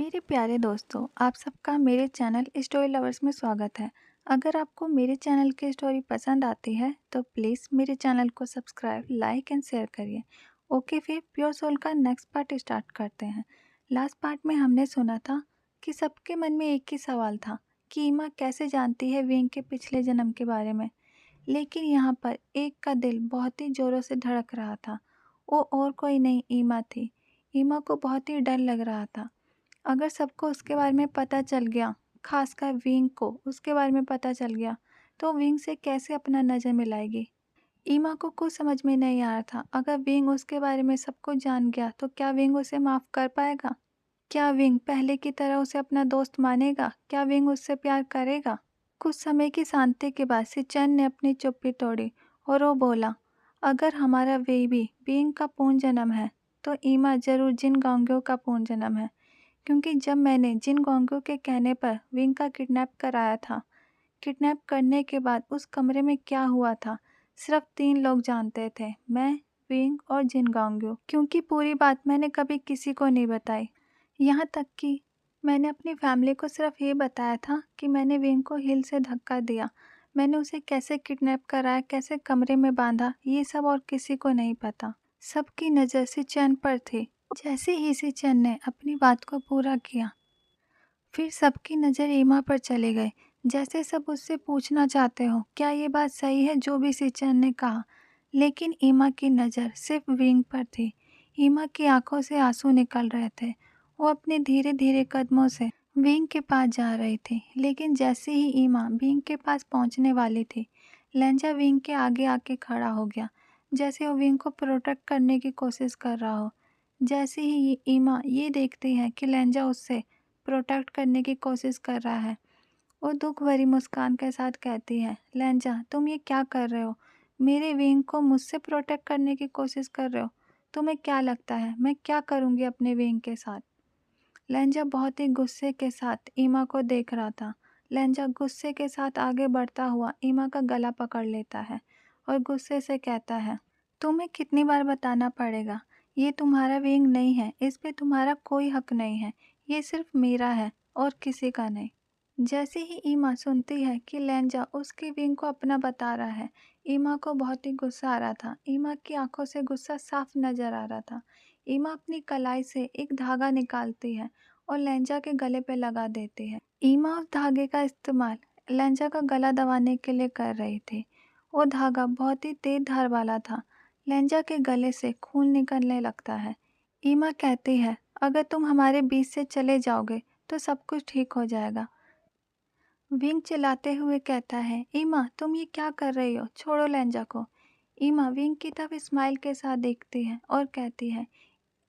मेरे प्यारे दोस्तों, आप सबका मेरे चैनल स्टोरी लवर्स में स्वागत है। अगर आपको मेरे चैनल की स्टोरी पसंद आती है तो प्लीज़ मेरे चैनल को सब्सक्राइब, लाइक एंड शेयर करिए। ओके, फिर प्योर सोल का नेक्स्ट पार्ट स्टार्ट करते हैं। लास्ट पार्ट में हमने सुना था कि सबके मन में एक ही सवाल था कि ईमा कैसे जानती है विंग के पिछले जन्म के बारे में। लेकिन यहाँ पर एक का दिल बहुत ही ज़ोरों से धड़क रहा था। वो और कोई नहीं, ईमा थी। ईमा को बहुत ही डर लग रहा था। अगर सबको उसके बारे में पता चल गया, खासकर विंग को उसके बारे में पता चल गया, तो विंग से कैसे अपना नज़र मिलाएगी। ईमा को कुछ समझ में नहीं आ रहा था। अगर विंग उसके बारे में सब कुछ जान गया तो क्या विंग उसे माफ़ कर पाएगा? क्या विंग पहले की तरह उसे अपना दोस्त मानेगा? क्या विंग उससे प्यार करेगा? कुछ समय की शांति के बाद सिचन ने अपनी चुप्पी तोड़ी और वो बोला, अगर हमारा बेबी विंग का पूर्ण जन्म है तो ईमा जरूर जिन गांगियों का पूर्ण जन्म है। क्योंकि जब मैंने जिन गोंगों के कहने पर विंग का किडनैप कराया था, किडनैप करने के बाद उस कमरे में क्या हुआ था, सिर्फ 3 लोग जानते थे, मैं, विंग और जिन गोंगो। क्योंकि पूरी बात मैंने कभी किसी को नहीं बताई। यहाँ तक कि मैंने अपनी फैमिली को सिर्फ ये बताया था कि मैंने विंग को हिल से धक्का दिया। मैंने उसे कैसे किडनैप कराया, कैसे कमरे में बांधा, ये सब और किसी को नहीं पता। सबकी नज़र सिचन पर थी। जैसे ही सिचन ने अपनी बात को पूरा किया, फिर सबकी नज़र ईमा पर चले गए। जैसे सब उससे पूछना चाहते हो, क्या ये बात सही है जो भी सिचन ने कहा। लेकिन ईमा की नज़र सिर्फ विंग पर थी। ईमा की आंखों से आंसू निकल रहे थे। वो अपने धीरे धीरे कदमों से विंग के पास जा रही थी। लेकिन जैसे ही ईमा विंग के पास पहुंचने वाली थी, लेंजा विंग के आगे आके खड़ा हो गया, जैसे वो विंग को प्रोटेक्ट करने की कोशिश कर रहा हो। जैसे ही ईमा ये देखती है कि लेंजा उससे प्रोटेक्ट करने की कोशिश कर रहा है, वो दुख भरी मुस्कान के साथ कहती है, लेंजा तुम ये क्या कर रहे हो? मेरे विंग को मुझसे प्रोटेक्ट करने की कोशिश कर रहे हो? तुम्हें क्या लगता है मैं क्या करूँगी अपने विंग के साथ? लेंजा बहुत ही गुस्से के साथ ईमा को देख रहा था। लेंजा गुस्से के साथ आगे बढ़ता हुआ ईमा का गला पकड़ लेता है और गुस्से से कहता है, तुम्हें कितनी बार बताना पड़ेगा, ये तुम्हारा विंग नहीं है, इस पे तुम्हारा कोई हक नहीं है, ये सिर्फ मेरा है और किसी का नहीं। जैसे ही ईमा सुनती है कि लेंजा उसके विंग को अपना बता रहा है, ईमा को बहुत ही गुस्सा आ रहा था। ईमा की आंखों से गुस्सा साफ नजर आ रहा था। ईमा अपनी कलाई से एक धागा निकालती है और लेंजा के गले पे लगा देती है। ईमा उस धागे का इस्तेमाल लेंजा का गला दबाने के लिए कर रही थी। वो धागा बहुत ही तेज धार वाला था। लेंजा के गले से खून निकलने लगता है। ईमा कहती है, अगर तुम हमारे बीच से चले जाओगे तो सब कुछ ठीक हो जाएगा। विंग चिल्लाते हुए कहता है, ईमा तुम ये क्या कर रही हो, छोड़ो लेंजा को। ईमा विंग की तरफ स्माइल के साथ देखती है और कहती है,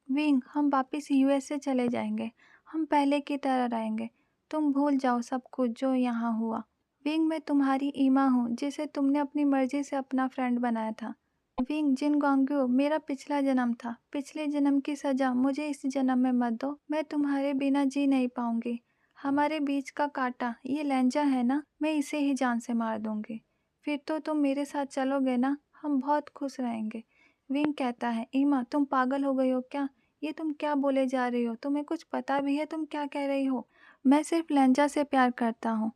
विंग हम वापस यूएसए चले जाएंगे, हम पहले की तरह रहेंगे, तुम भूल जाओ सब कुछ जो यहाँ हुआ। विंग मैं तुम्हारी ईमा हूँ जिसे तुमने अपनी मर्जी से अपना फ्रेंड बनाया था। विंग जिन गोंगयो मेरा पिछला जन्म था, पिछले जन्म की सजा मुझे इस जन्म में मत दो, मैं तुम्हारे बिना जी नहीं पाऊंगी। हमारे बीच का कांटा ये लेंजा है ना, मैं इसे ही जान से मार दूंगी। फिर तो तुम मेरे साथ चलोगे ना, हम बहुत खुश रहेंगे। विंग कहता है, ईमा तुम पागल हो गई हो क्या? ये तुम क्या बोले जा रही हो? तुम्हें कुछ पता भी है तुम क्या कह रही हो? मैं सिर्फ लेंजा से प्यार करता हूँ,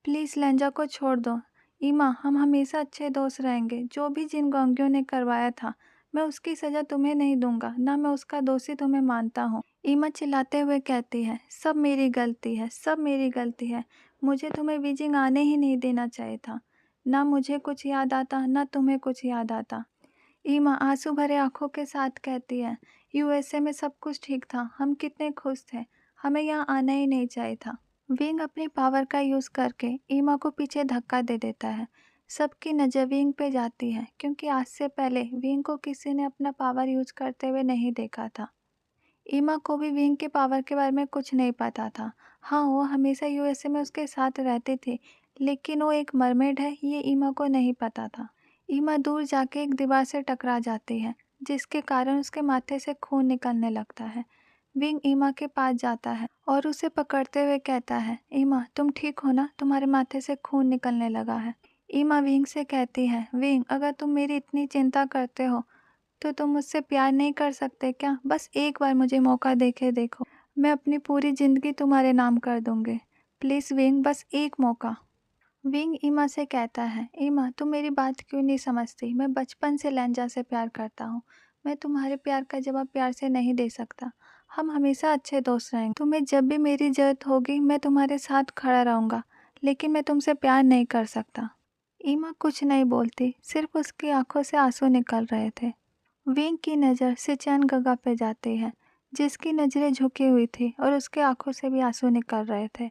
प्लीज़ लेंजा को छोड़ दो। ईमा हम हमेशा अच्छे दोस्त रहेंगे। जो भी जिन गोंगियों ने करवाया था, मैं उसकी सज़ा तुम्हें नहीं दूंगा, ना मैं उसका दोषी तुम्हें मानता हूँ। ईमा चिल्लाते हुए कहती है, सब मेरी गलती है, सब मेरी गलती है। मुझे तुम्हें बीजिंग आने ही नहीं देना चाहिए था। ना मुझे कुछ याद आता, ना तुम्हें कुछ याद आता। ईमा आंसू भरे आंखों के साथ कहती है, यूएसए में सब कुछ ठीक था, हम कितने खुश थे, हमें यहाँ आना ही नहीं चाहिए था। विंग अपनी पावर का यूज़ करके ईमा को पीछे धक्का दे देता है। सबकी नज़र विंग पे जाती है क्योंकि आज से पहले विंग को किसी ने अपना पावर यूज करते हुए नहीं देखा था। ईमा को भी विंग के पावर के बारे में कुछ नहीं पता था। हाँ, वो हमेशा यूएसए में उसके साथ रहती थी, लेकिन वो एक मरमेड है ये ईमा को नहीं पता था। ईमा दूर जाके एक दीवार से टकरा जाती है, जिसके कारण उसके माथे से खून निकलने लगता है। विंग ईमा के पास जाता है और उसे पकड़ते हुए कहता है, ईमा तुम ठीक हो ना, तुम्हारे माथे से खून निकलने लगा है। ईमा विंग से कहती है, विंग अगर तुम मेरी इतनी चिंता करते हो तो तुम मुझसे प्यार नहीं कर सकते क्या? बस एक बार मुझे मौका देके देखो। मैं अपनी पूरी ज़िंदगी तुम्हारे नाम कर दूँगी। प्लीज़ विंग, बस एक मौका। विंग ईमा से कहता है, ईमा तुम मेरी बात क्यों नहीं समझती? मैं बचपन से लेंजा से प्यार करता हूँ। मैं तुम्हारे प्यार का जवाब प्यार से नहीं दे सकता। हम हमेशा अच्छे दोस्त रहेंगे। तुम्हें जब भी मेरी ज़रूरत होगी मैं तुम्हारे साथ खड़ा रहूँगा, लेकिन मैं तुमसे प्यार नहीं कर सकता। ईमा कुछ नहीं बोलती, सिर्फ उसकी आंखों से आंसू निकल रहे थे। विंग की नज़र सिचैन गगा पे जाती है, जिसकी नज़रें झुकी हुई थी और उसके आंखों से भी आंसू निकल रहे थे।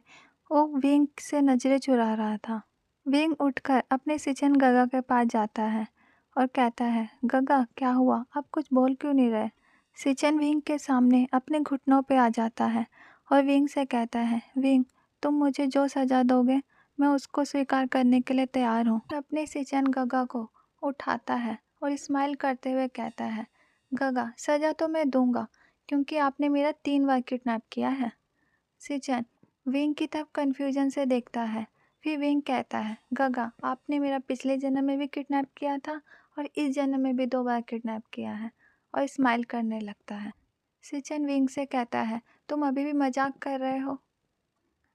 वो विंग से नज़रें चुरा रहा था। विंग उठकर अपने सिचैन गगा के पास जाता है और कहता है, गगा क्या हुआ? आप कुछ बोल क्यों नहीं रहे? सिचैन विंग के सामने अपने घुटनों पे आ जाता है और विंग से कहता है, विंग तुम मुझे जो सज़ा दोगे मैं उसको स्वीकार करने के लिए तैयार हूँ। अपने सिचैन गगा को उठाता है और स्माइल करते हुए कहता है, गगा सज़ा तो मैं दूंगा क्योंकि आपने मेरा 3 बार किडनैप किया है। सिचन विंग की तरफ कन्फ्यूजन से देखता है। फिर विंग कहता है, गगा आपने मेरा पिछले जन्म में भी किडनैप किया था और इस जन्म में भी 2 बार किडनैप किया है, और स्माइल करने लगता है। सिचन विंग से कहता है, तुम अभी भी मजाक कर रहे हो?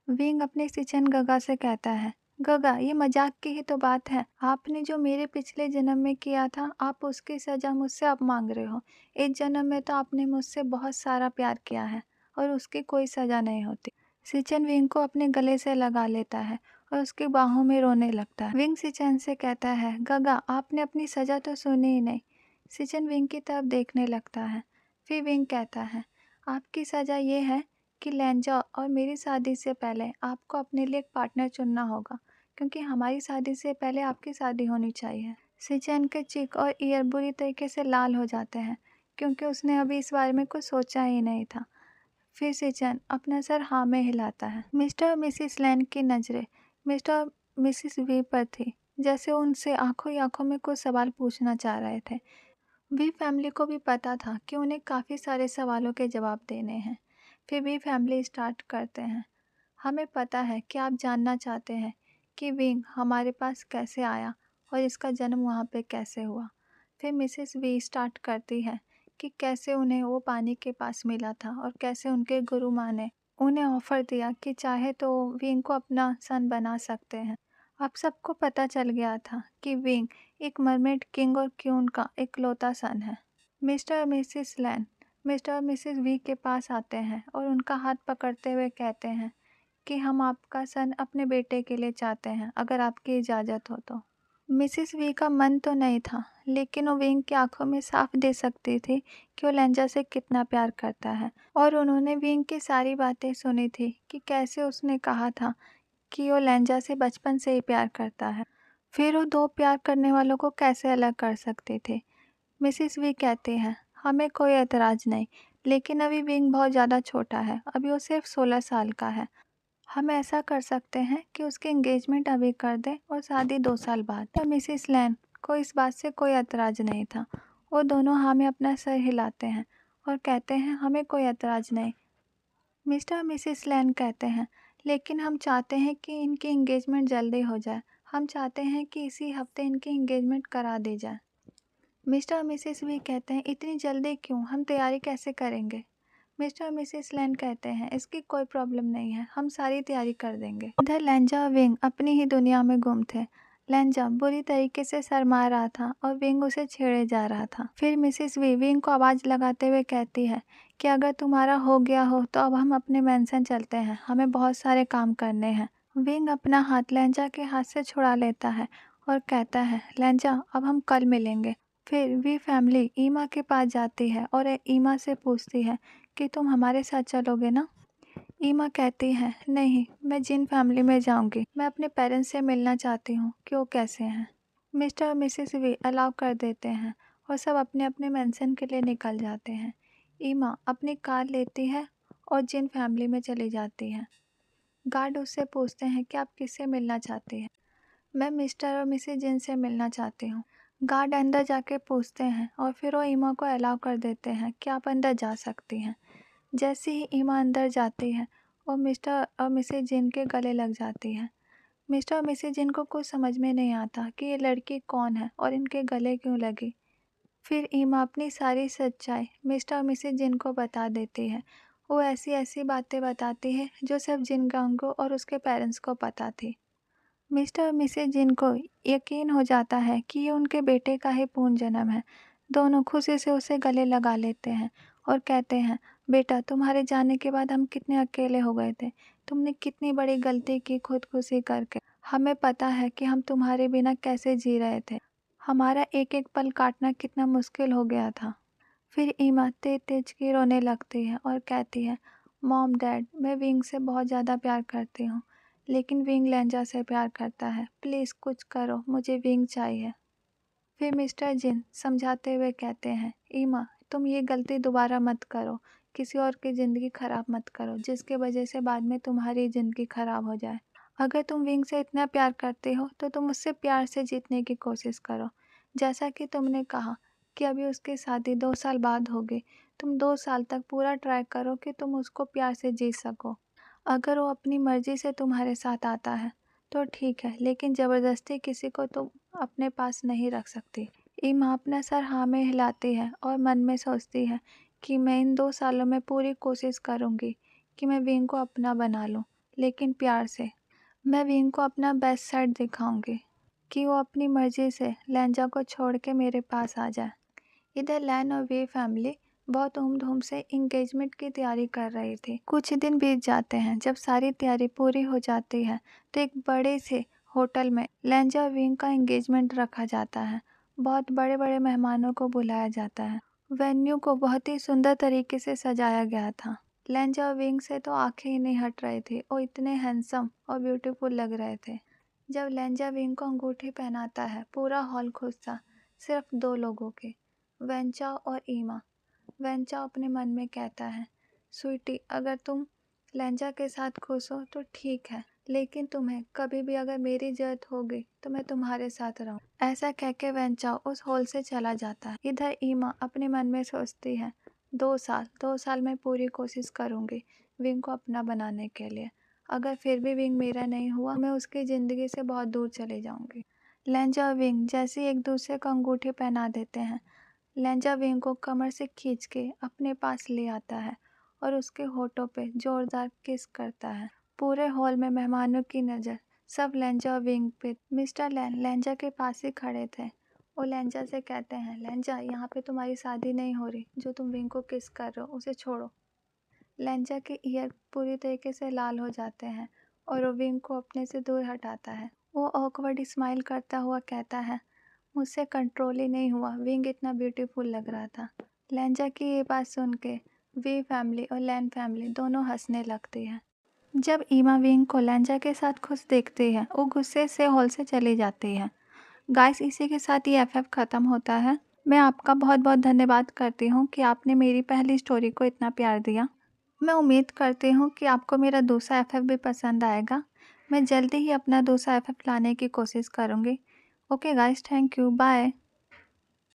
विंग अपने सिचन गगा से कहता है, गगा ये मजाक की ही तो बात है। आपने जो मेरे पिछले जन्म में किया था आप उसकी सज़ा मुझसे अब मांग रहे हो। इस जन्म में तो आपने मुझसे बहुत सारा प्यार किया है और उसकी कोई सज़ा नहीं होती। सिचन विंग को अपने गले से लगा लेता है और उसकी बाहों में रोने लगता है। विंग सिचन से कहता है, गगा आपने अपनी सज़ा तो सुनी ही नहीं। सिचन विंग की तरफ देखने लगता है। फिर विंग कहता है, आपकी सज़ा ये है कि लेंजा और मेरी शादी से पहले आपको अपने लिए एक पार्टनर चुनना होगा, क्योंकि हमारी शादी से पहले आपकी शादी होनी चाहिए। सिचैन के चिक और ईयर बुरी तरीके से लाल हो जाते हैं, क्योंकि उसने अभी इस बारे में कुछ सोचा ही नहीं था। फिर सिचैन अपना सर हाँ में हिलाता है। मिस्टर और मिसिस लैन की नज़रें मिस्टर और मिसिस वी पर थी, जैसे उनसे आंखों ही आंखों में कुछ सवाल पूछना चाह रहे थे। वी फैमिली को भी पता था कि उन्हें काफ़ी सारे सवालों के जवाब देने हैं। फिर भी फैमिली स्टार्ट करते हैं, हमें पता है कि आप जानना चाहते हैं कि विंग हमारे पास कैसे आया और इसका जन्म वहाँ पे कैसे हुआ। फिर मिसेस वी स्टार्ट करती है कि कैसे उन्हें वो पानी के पास मिला था और कैसे उनके गुरु माँ ने उन्हें ऑफ़र दिया कि चाहे तो विंग को अपना सन बना सकते हैं। अब सबको पता चल गया था कि विंग एक मरमेड किंग और क्यून का इकलौता सन है। मिस्टर और मिसेस लैन मिस्टर और मिसेस वी के पास आते हैं और उनका हाथ पकड़ते हुए कहते हैं कि हम आपका सन अपने बेटे के लिए चाहते हैं, अगर आपकी इजाज़त हो तो। मिसेस वी का मन तो नहीं था, लेकिन वो विंग की आंखों में साफ दे सकती थी कि वो लेंजा से कितना प्यार करता है, और उन्होंने विंग की सारी बातें सुनी थी कि कैसे उसने कहा था कि वो लेंजा से बचपन से ही प्यार करता है। फिर वो दो प्यार करने वालों को कैसे अलग कर सकते थे। मिसेस वी कहती हैं, हमें कोई एतराज़ नहीं, लेकिन अभी विंग बहुत ज़्यादा छोटा है, अभी वो सिर्फ 16 साल का है। हम ऐसा कर सकते हैं कि उसकी एंगेजमेंट अभी कर दें और शादी 2 साल बाद। तो मिसेस लैन को इस बात से कोई एतराज़ नहीं था। वो दोनों हाँ में अपना सर हिलाते हैं और कहते हैं, हमें कोई एतराज़ नहीं। मिस्टर और मिसेस लैन कहते हैं, लेकिन हम चाहते हैं कि इनकी एंगेजमेंट जल्दी हो जाए। हम चाहते हैं कि इसी हफ्ते इनकी एंगेजमेंट करा दी जाए। मिस्टर और मिसेस वी कहते हैं, इतनी जल्दी क्यों, हम तैयारी कैसे करेंगे? मिस्टर और मिसेस लैन कहते हैं, इसकी कोई प्रॉब्लम नहीं है, हम सारी तैयारी कर देंगे। इधर लेंजा और विंग अपनी ही दुनिया में गुम थे। लेंजा बुरी तरीके से शर्मा रहा था और विंग उसे छेड़े जा रहा था। फिर मिसेस वी विंग को आवाज़ लगाते हुए कहती है कि अगर तुम्हारा हो गया हो तो अब हम अपने मैंसन चलते हैं, हमें बहुत सारे काम करने हैं। विंग अपना हाथ लेंजा के हाथ से छुड़ा लेता है और कहता है, लेंजा अब हम कल मिलेंगे। फिर वी फैमिली ईमा के पास जाती है और ईमा से पूछती है कि तुम हमारे साथ चलोगे ना? ईमा कहती है, नहीं, मैं जिन फैमिली में जाऊंगी। मैं अपने पेरेंट्स से मिलना चाहती हूँ कि वो कैसे हैं। मिस्टर और मिसेस वी अलाउ कर देते हैं और सब अपने अपने मेंशन के लिए निकल जाते हैं। ईमा अपनी कार लेती है और जिन फैमिली में चली जाती है। गार्ड उससे पूछते हैं कि आप किससे मिलना चाहती हैं? मैं मिस्टर और मिसेस जिन से मिलना चाहती हूँ। गार्ड अंदर जाके पूछते हैं और फिर वो ईमा को अलाउ कर देते हैं कि आप अंदर जा सकती हैं। जैसे ही ईमा अंदर जाती है और मिस्टर और मिसेस जिन के गले लग जाती है। मिस्टर और मिसेस जिन को कुछ समझ में नहीं आता कि ये लड़की कौन है और इनके गले क्यों लगी। फिर ईमा अपनी सारी सच्चाई मिस्टर और मिसेस जिन को बता देती है। वो ऐसी-ऐसी बातें बताती है जो सिर्फ जिन गांग को और उसके पेरेंट्स को पता थी। मिस्टर और मिसेज जिन को यकीन हो जाता है कि ये उनके बेटे का ही पुनर्जन्म है। दोनों खुशी से उसे गले लगा लेते हैं और कहते हैं, बेटा तुम्हारे जाने के बाद हम कितने अकेले हो गए थे। तुमने कितनी बड़ी गलती की खुदकुशी करके। हमें पता है कि हम तुम्हारे बिना कैसे जी रहे थे। हमारा एक एक पल काटना कितना मुश्किल हो गया था। फिर ईमा तेज तेज की रोने लगती है और कहती है, मॉम डैड मैं विंग से बहुत ज़्यादा प्यार करती हूँ, लेकिन विंग लेंजा से प्यार करता है। प्लीज़ कुछ करो, मुझे विंग चाहिए। फिर मिस्टर जिन समझाते हुए कहते हैं, ईमा तुम ये गलती दोबारा मत करो। किसी और की ज़िंदगी ख़राब मत करो जिसके वजह से बाद में तुम्हारी ज़िंदगी ख़राब हो जाए। अगर तुम विंग से इतना प्यार करते हो तो तुम उससे प्यार से जीतने की कोशिश करो। जैसा कि तुमने कहा कि अभी उसकी शादी 2 साल बाद होगी, तुम 2 साल तक पूरा ट्राई करो कि तुम उसको प्यार से जीत सको। अगर वो अपनी मर्ज़ी से तुम्हारे साथ आता है तो ठीक है, लेकिन ज़बरदस्ती किसी को तुम अपने पास नहीं रख सकती। ईमा अपना सर हाँ में हिलाती है और मन में सोचती है कि मैं इन 2 सालों में पूरी कोशिश करूँगी कि मैं विंग को अपना बना लूँ, लेकिन प्यार से। मैं विंग को अपना बेस्ट साइड दिखाऊंगी कि वो अपनी मर्जी से लैंजा को छोड़ के मेरे पास आ जाए। इधर लैन और वी फैमिली बहुत धूम से इंगेजमेंट की तैयारी कर रही थी। कुछ दिन बीत जाते हैं। जब सारी तैयारी पूरी हो जाती है तो एक बड़े से होटल में लैंजा और विंग का इंगेजमेंट रखा जाता है। बहुत बड़े बड़े मेहमानों को बुलाया जाता है। वेन्यू को बहुत ही सुंदर तरीके से सजाया गया था। लैंजा और विंग से तो आंखें ही नहीं हट रही थी। वो इतने हैंडसम और ब्यूटीफुल लग रहे थे। जब लैंजा विंग को अंगूठी पहनाता है पूरा हॉल खुश था, सिर्फ 2 लोगों के, वेंचाओ और ईमा। वेंचाओ अपने मन में कहता है, स्वीटी अगर तुम लैंजा के साथ खुश हो तो ठीक है, लेकिन तुम्हें कभी भी अगर मेरी जरूरत होगी तो मैं तुम्हारे साथ रहूं। ऐसा कह के वेंचाओ उस हॉल से चला जाता है। इधर ईमा अपने मन में सोचती है, 2 साल में पूरी कोशिश करूंगी विंग को अपना बनाने के लिए। अगर फिर भी विंग मेरा नहीं हुआ मैं उसकी ज़िंदगी से बहुत दूर चले जाऊंगी। लैंजा और विंग जैसे ही एक दूसरे को अंगूठी पहना देते हैं, लैंजा विंग को कमर से खींच के अपने पास ले आता है और उसके होठों पे जोरदार किस करता है। पूरे हॉल में मेहमानों की नज़र सब लैंजा और विंग पे। मिस्टर लैन लैंजा के पास ही खड़े थे। वो लैंजा से कहते हैं, लैंजा यहाँ पे तुम्हारी शादी नहीं हो रही। जो तुम विंग को किस कर रहे हो उसे छोड़ो। लैंजा के ईयर पूरी तरीके से लाल हो जाते हैं और वो विंग को अपने से दूर हटाता है। वो ऑकवर्ड स्माइल करता हुआ कहता है, मुझसे कंट्रोल ही नहीं हुआ, विंग इतना ब्यूटीफुल लग रहा था। लैंजा की ये बात सुन के वी फैमिली और लैन फैमिली दोनों हंसने लगती है। जब ईमा विंग को लैंजा के साथ खुश देखती है वो गुस्से से हॉल से चली जाती है। गाइस इसी के साथ ये एफएफ ख़त्म होता है। मैं आपका बहुत बहुत धन्यवाद करती हूँ कि आपने मेरी पहली स्टोरी को इतना प्यार दिया। मैं उम्मीद करती हूँ कि आपको मेरा दूसरा एफएफ भी पसंद आएगा। मैं जल्दी ही अपना दूसरा एफएफ लाने की कोशिश करूँगी। Okay guys, thank you, bye.